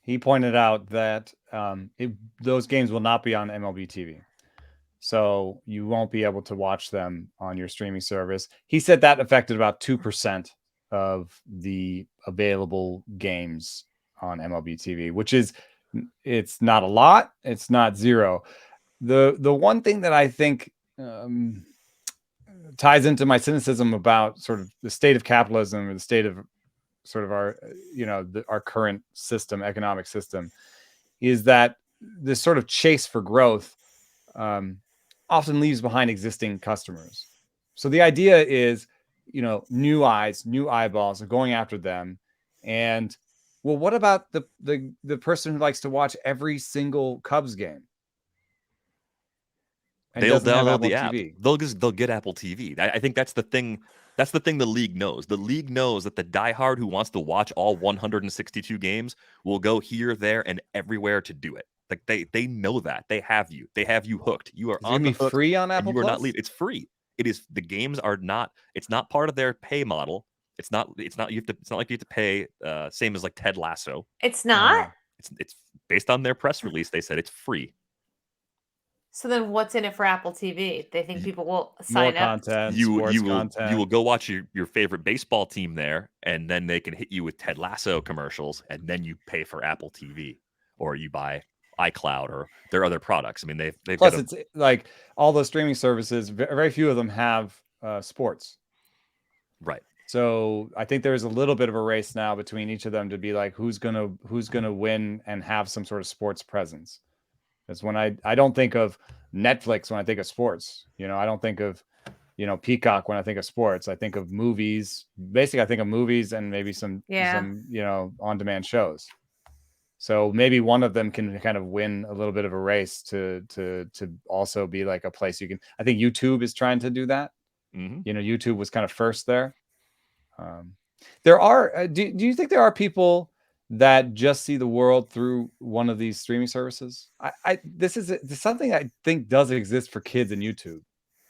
He pointed out that those games will not be on MLB TV. So you won't be able to watch them on your streaming service. He said that affected about 2% of the available games on MLB TV, which is, it's not a lot. It's not zero. The one thing that I think ties into my cynicism about sort of the state of capitalism or the state of sort of our, our current system, economic system, is that this sort of chase for growth often leaves behind existing customers. So the idea is, new eyes, new eyeballs are going after them. And well, what about the person who likes to watch every single Cubs game? And They'll doesn't have download Apple the app. TV? They'll get Apple TV. I think that's the thing. That's the thing the league knows. The league knows that the diehard who wants to watch all 162 games will go here, there, and everywhere to do it. Like they know that. They have you. They have you hooked. You are Is it on gonna the be hook, free on and Apple you are not Plus? leaving. It's free. It is. The games are not. It's not part of their pay model. It's not. It's not. You have to. It's not like you have to pay. Same as like Ted Lasso. It's not. It's based on their press release. They said it's free. So then what's in it for Apple TV? They think people will More sign up. content, You sports will content. go watch your favorite baseball team there, and then they can hit you with Ted Lasso commercials, and then you pay for Apple TV or you buy iCloud or their other products. I mean, they've Plus, got it's like all those streaming services. Very few of them have sports. right. So I think there's a little bit of a race now between each of them to be like who's gonna win and have some sort of sports presence. That's when I don't think of Netflix when I think of sports. I don't think of Peacock when I think of sports. I think of movies. Basically, I think of movies and maybe some on-demand shows. So maybe one of them can kind of win a little bit of a race to also be like a place you can. I think YouTube is trying to do that. Mm-hmm. YouTube was kind of first there. There are. Do you think there are people that just see the world through one of these streaming services? This is something I think does exist for kids in YouTube.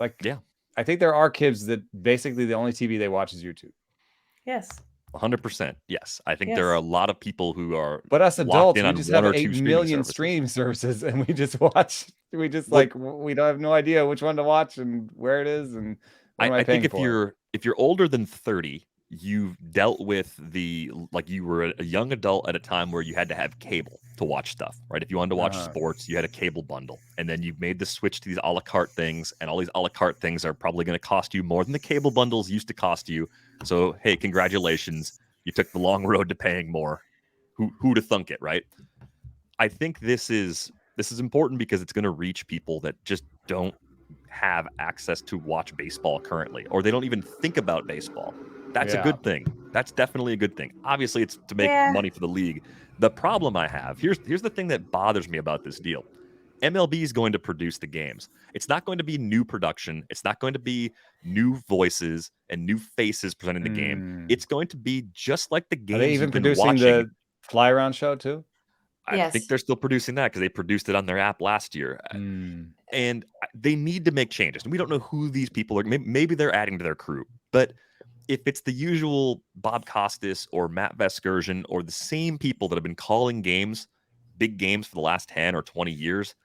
Like, Yeah, I think there are kids that basically the only TV they watch is YouTube. Yes. 100%. Yes. I think there are a lot of people who are But us locked adults, in we on just one have or 8 two streaming million services. stream services, and we just watch. We just Look, we don't have no idea which one to watch and where it is and what am I I think paying for. if you're older than 30, you've dealt with like you were a young adult at a time where you had to have cable to watch stuff, right? If you wanted to watch sports, you had a cable bundle, and then you've made the switch to these a la carte things, and all these a la carte things are probably going to cost you more than the cable bundles used to cost you. So hey, congratulations, you took the long road to paying more. Who'd have thunk it, right? I think this is important because it's going to reach people that just don't have access to watch baseball currently, or they don't even think about baseball. That's a good thing. That's definitely a good thing. Obviously, it's to make money for the league. The problem I have, here's the thing that bothers me about this deal. MLB is going to produce the games. It's not going to be new production. It's not going to be new voices and new faces presenting the game. It's going to be just like the Are they games even you've been producing watching. the fly around show too? I think they're still producing that because they produced it on their app last year. And they need to make changes. And we don't know who these people are. Maybe they're adding to their crew. But if it's the usual Bob Costas or Matt Vasgersian or the same people that have been calling games, big games for the last 10 or 20 years,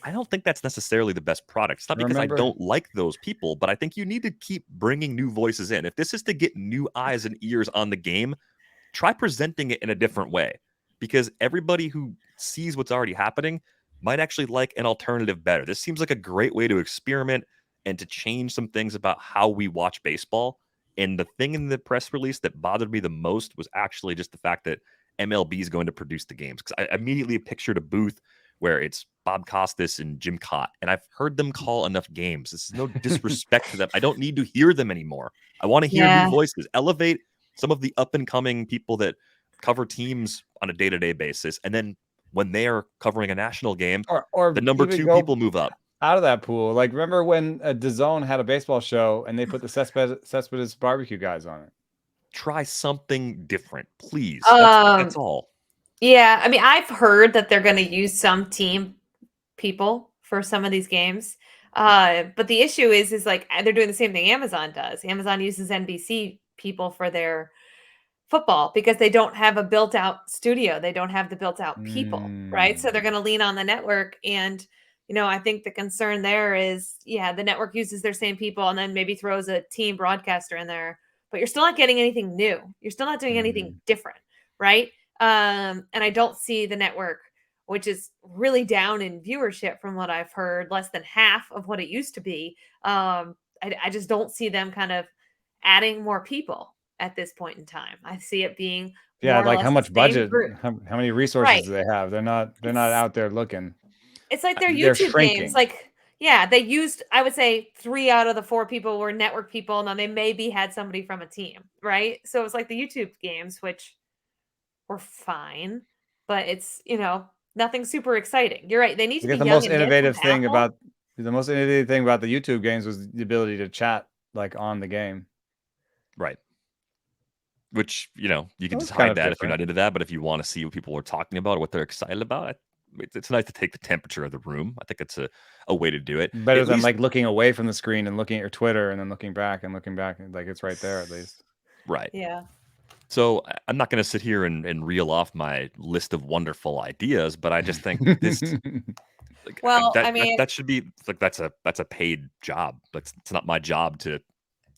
I don't think that's necessarily the best product. It's not because I don't like those people, but I think you need to keep bringing new voices in. If this is to get new eyes and ears on the game, try presenting it in a different way, because everybody who sees what's already happening might actually like an alternative better. This seems like a great way to experiment and to change some things about how we watch baseball. And the thing in the press release that bothered me the most was actually just the fact that MLB is going to produce the games, because I immediately pictured a booth where it's Bob Costas and Jim Cott, and I've heard them call enough games. This is no disrespect to them. I don't need to hear them anymore. I want to hear new voices. Elevate some of the up and coming people that cover teams on a day-to-day basis, and then when they are covering a national game, or the number 2 people move up out of that pool. Like, remember when DAZN had a baseball show and they put the Cespedes barbecue guys on it? Try something different, please. That's all. Yeah, I mean, I've heard that they're going to use some team people for some of these games. But the issue is like they're doing the same thing Amazon does. Amazon uses NBC people for their football because they don't have a built out studio. They don't have the built out people, right? So they're going to lean on the network. And, I think the concern there is, the network uses their same people and then maybe throws a team broadcaster in there, but you're still not getting anything new. You're still not doing anything different, right? And I don't see the network, which is really down in viewership from what I've heard, less than half of what it used to be. I just don't see them kind of adding more people at this point in time. I see it being like how much budget, group. how many resources do they have? They're not out there looking. It's like their YouTube games. Like, they used, I would say 3 out of the 4 people were network people, and then they maybe had somebody from a team, right? So it's like the YouTube games, which were fine, but it's, nothing super exciting. You're right. They need to be the most innovative thing about the YouTube games was the ability to chat like on the game. Right. Which, you can just hide that if you're not into that. But if you want to see what people are talking about or what they're excited about, it's nice to take the temperature of the room. I think it's a way to do it. Better than like looking away from the screen and looking at your Twitter and then looking back. Like it's right there at least. Right. Yeah. So I'm not going to sit here and reel off my list of wonderful ideas, but I just think this. That should be like that's a paid job. It's not my job to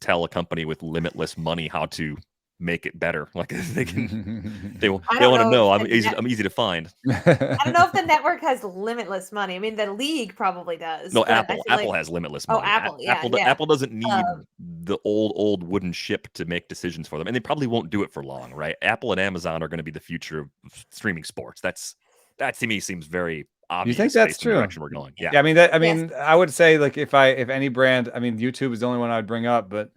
tell a company with limitless money how to make it better. Like they want to know. I'm easy to find. I don't know if the network has limitless money. I mean, the league probably does. No, Apple has limitless money. Apple doesn't need the old wooden ship to make decisions for them, and they probably won't do it for long, right? Apple and Amazon are going to be the future of streaming sports. That to me seems very obvious. You think that's true? The direction we're going. Yeah. I mean, I would say like if any brand, I mean, YouTube is the only one I'd bring up, but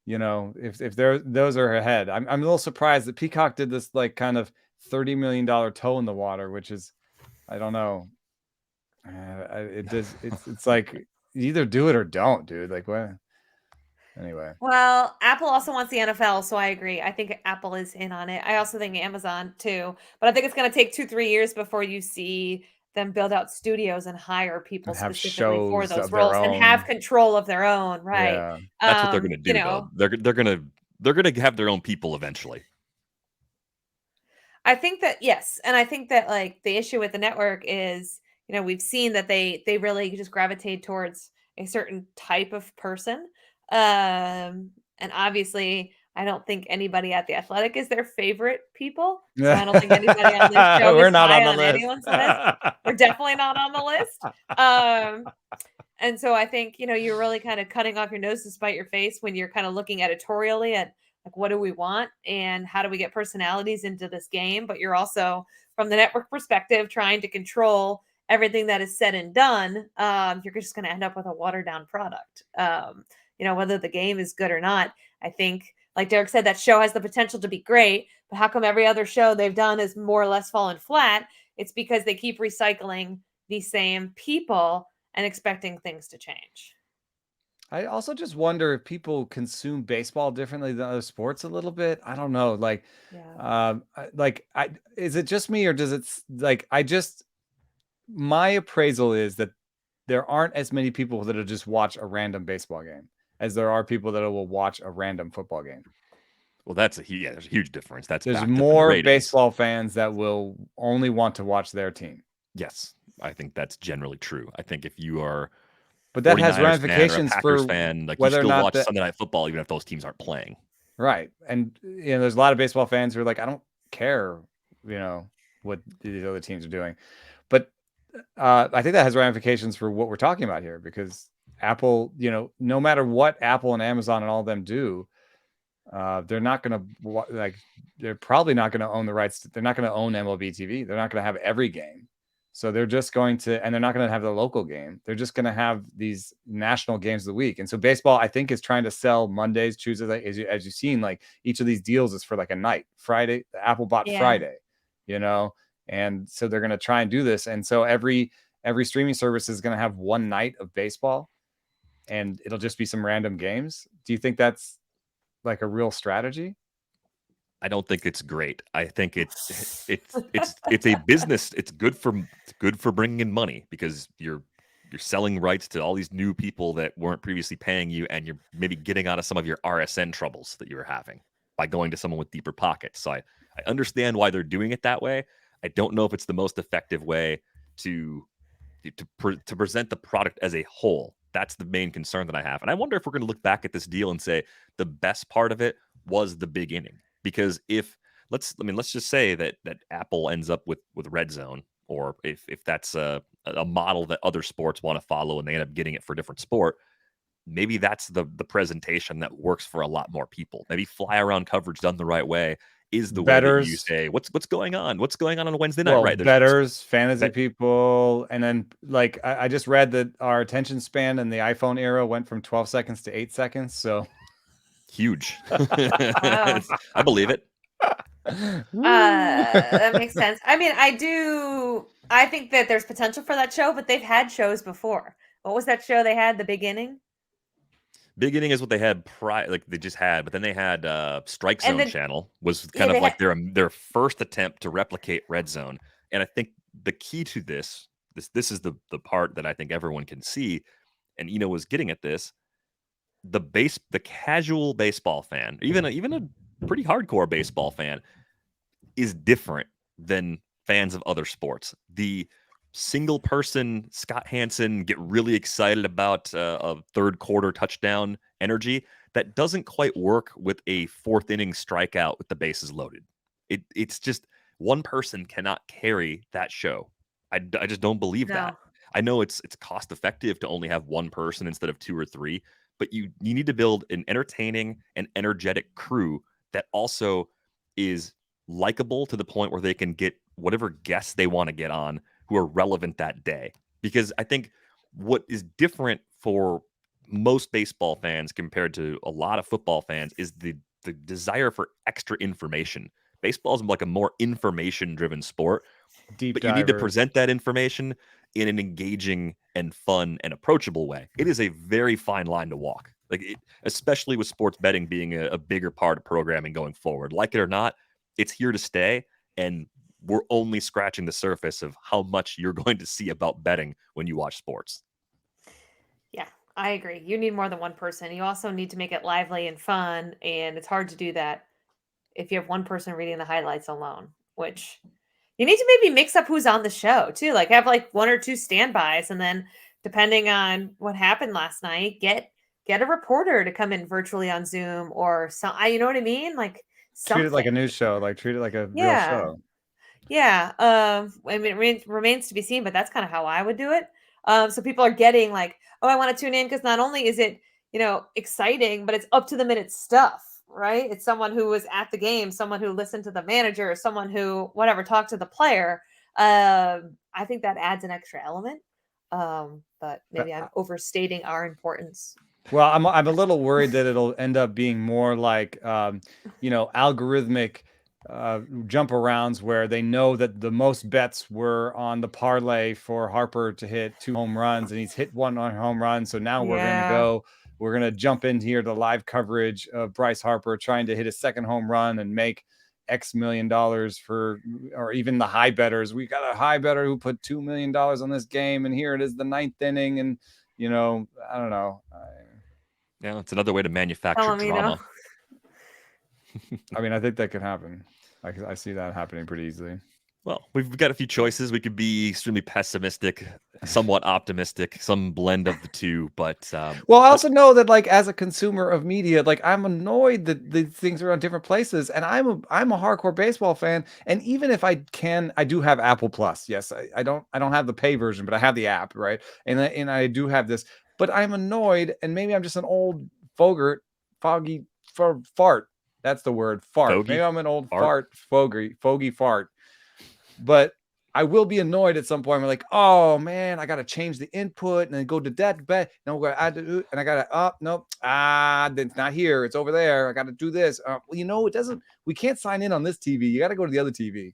if those are ahead, I'm a little surprised that Peacock did this like kind of $30 million toe in the water, which is, I don't know. It's like you either do it or don't, dude. Like what? Anyway. Well, Apple also wants the NFL, so I agree. I think Apple is in on it. I also think Amazon too, but I think it's going to take 2-3 years before you see them build out studios and hire people and have specifically for those roles and have control of their own, right? Yeah. That's what they're going to do. Though. They're going to have their own people eventually. I think that yes, and I think that like the issue with the network is, we've seen that they really just gravitate towards a certain type of person. And obviously I don't think anybody at the Athletic is their favorite people. So I don't think anybody on this show We're is not on high the on list. anyone's list. We're definitely not on the list. And so I think, you're really kind of cutting off your nose to spite your face when you're kind of looking editorially at like, what do we want and how do we get personalities into this game? But you're also, from the network perspective, trying to control everything that is said and done. You're just going to end up with a watered down product. Whether the game is good or not. I think, like Derek said, that show has the potential to be great. But how come every other show they've done is more or less fallen flat? It's because they keep recycling the same people and expecting things to change. I also just wonder if people consume baseball differently than other sports a little bit. I don't know. Yeah. Is it just me or does it like, my appraisal is that there aren't as many people that'll just watch a random baseball game as there are people that will watch a random football game. Well, there's a huge difference. That's There's backed up in more ratings. baseball fans that will only want to watch their team. Yes, I think that's generally true. I think if you are But that has 49ers fan or a ramifications Packers for fan, like you whether or still not watch that, Sunday Night Football even if those teams aren't playing. right. And there's a lot of baseball fans who are like, I don't care, what these other teams are doing. But I think that has ramifications for what we're talking about here, because Apple, no matter what Apple and Amazon and all of them do, they're not going to they're probably not going to own the rights. They're not going to own MLB TV. They're not going to have every game. So they're just going to, and they're not going to have the local game. They're just going to have these national games of the week. And so baseball, I think, is trying to sell Mondays, Tuesdays, as you've seen, like each of these deals is for like a night. Friday, Apple bought Friday, and so they're going to try and do this. And so every streaming service is going to have one night of baseball, and it'll just be some random games. Do you think that's like a real strategy? I don't think it's great. I think it's a business. It's good for bringing in money because you're selling rights to all these new people that weren't previously paying you, and you're maybe getting out of some of your RSN troubles that you were having by going to someone with deeper pockets. So I understand why they're doing it that way. I don't know if it's the most effective way to present the product as a whole. That's the main concern that I have. And I wonder if we're going to look back at this deal and say the best part of it was the big inning. Because let's just say that Apple ends up with Red Zone, or if that's a model that other sports want to follow and they end up getting it for a different sport, maybe that's the presentation that works for a lot more people. Maybe fly around coverage done the right way is the way that you say what's going on on a Wednesday night, right? There's fantasy people, and then like I just read that our attention span in the iPhone era went from 12 seconds to 8 seconds. So huge. Wow. I believe it. That makes sense. I mean, I think that there's potential for that show, but they've had shows before. What was that show they had, The Beginning? Big Inning is what they had they just had, but then they had Strike Zone channel was kind of like their first attempt to replicate Red Zone. And I think the key to this is the part that I think everyone can see, and Eno was getting at this. The casual baseball fan, even a pretty hardcore baseball fan, is different than fans of other sports. The single person Scott Hansen get really excited about a third quarter touchdown energy that doesn't quite work with a fourth inning strikeout with the bases loaded. It's just one person cannot carry that show. I just don't believe that. I know it's cost effective to only have one person instead of two or three, but you need to build an entertaining and energetic crew that also is likable to the point where they can get whatever guests they want to get on who are relevant that day. Because I think what is different for most baseball fans compared to a lot of football fans is the desire for extra information. Baseball is like a more information-driven sport, but you need to present that information in an engaging and fun and approachable way. It is a very fine line to walk, especially with sports betting being a bigger part of programming going forward. Like it or not, it's here to stay, and we're only scratching the surface of how much you're going to see about betting when you watch sports. Yeah, I agree. You need more than one person. You also need to make it lively and fun, and it's hard to do that if you have one person reading the highlights alone, which you need to maybe mix up who's on the show too. Like have like 1 or 2 standbys, and then depending on what happened last night, get a reporter to come in virtually on Zoom or some. You know what I mean? Like Treat it like a something. news show. Like treat it like a real Yeah. show. Yeah. I mean, it remains to be seen, but that's kind of how I would do it. So people are getting like, oh, I want to tune in because not only is it, exciting, but it's up to the minute stuff, right? It's someone who was at the game, someone who listened to the manager, someone who whatever talked to the player. I think that adds an extra element. But maybe I'm overstating our importance. Well, I'm a little worried that it'll end up being more like algorithmic jump arounds where they know that the most bets were on the parlay for Harper to hit 2 home runs, and he's hit 1 home run. So now we're gonna jump in here to live coverage of Bryce Harper trying to hit a 2nd home run and make X million dollars for, or even the high bettors. We got a high better who put $2 million on this game, and here it is, the 9th inning, and I don't know. Yeah, it's another way to manufacture drama. I mean, I think that could happen. I see that happening pretty easily. Well, we've got a few choices. We could be extremely pessimistic, somewhat optimistic, some blend of the two. But well, I also know that, like, as a consumer of media, like, I'm annoyed that the things are on different places, and I'm a hardcore baseball fan. And even if I do have Apple Plus. Yes, I don't have the pay version, but I have the app, right? And I do have this. But I'm annoyed, and maybe I'm just an old fart. That's the word, fart. Fogey? Maybe I'm an old fogey fart. But I will be annoyed at some point. I'm like, oh man, I got to change the input and then go to that bet. No, we're gonna add to, and I got to nope. It's not here. It's over there. I got to do this. Well, it doesn't. We can't sign in on this TV. You got to go to the other TV.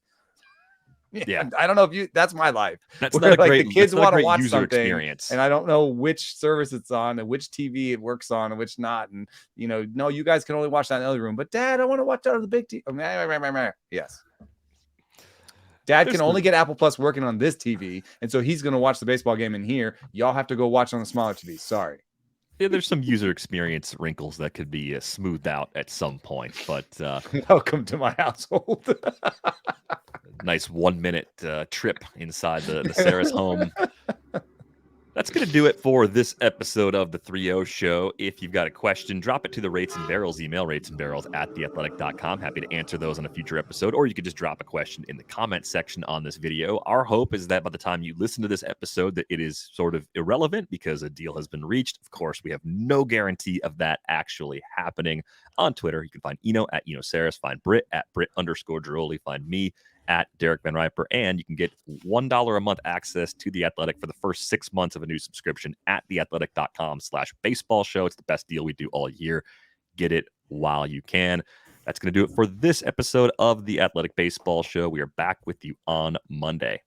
Yeah, I don't know if that's my life. That's not a like great. The kids want to watch user something, experience, and I don't know which service it's on and which TV it works on and which not. And no, you guys can only watch that in the other room. But Dad, I want to watch out of the big TV. Yes. Dad can only get Apple Plus working on this TV, and so he's going to watch the baseball game in here. Y'all have to go watch on the smaller TV. Sorry. Yeah, there's some user experience wrinkles that could be smoothed out at some point. But welcome to my household. Nice 1-minute trip inside the Sarah's home. That's going to do it for this episode of the 3-0 Show. If you've got a question, drop it to the Rates and Barrels email, ratesandbarrels@theathletic.com. Happy to answer those on a future episode, or you could just drop a question in the comment section on this video. Our hope is that by the time you listen to this episode, that it is sort of irrelevant because a deal has been reached. Of course, we have no guarantee of that actually happening. On Twitter, you can find Eno at EnoSaris, find Britt at Britt_Giroli, find me at Derek Van Riper, and you can get $1 a month access to The Athletic for the first 6 months of a new subscription at theathletic.com/baseball show. It's the best deal we do all year. Get it while you can. That's going to do it for this episode of The Athletic Baseball Show. We are back with you on Monday.